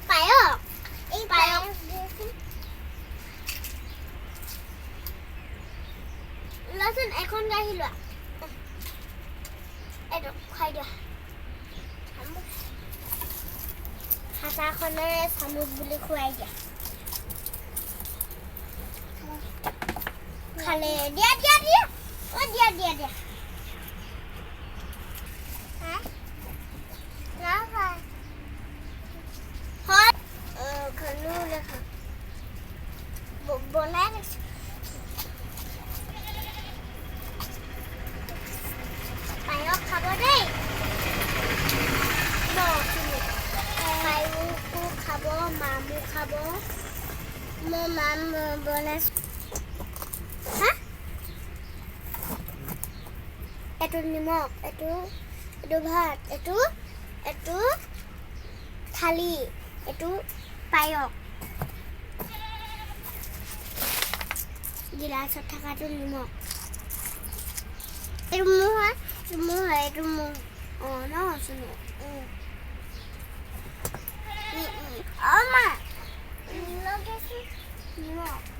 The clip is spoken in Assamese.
পায়স এই পায়স লচোন এখন গাহি লোৱা এইটো খাই দিয়া হাতাখনেৰে চামুচ বুলি খুৱাই দিয়া খালে দিয়া দিয়া দিয়া অ দিয়া দিয়া দিয়া হা না খাই হয় খালো লেখা বনাই দিছো পায়স খাব দেই পায়সও খাব মামু খাব মোৰ মাম বনাইছো হা এইটো নিমখ এইটো ভাত এইটো থালি এইটো পায়স গিলাচত থকাটো নিমখ এইটো মোৰ হয় এইটো মোৰ ন শুনো মা নিমখ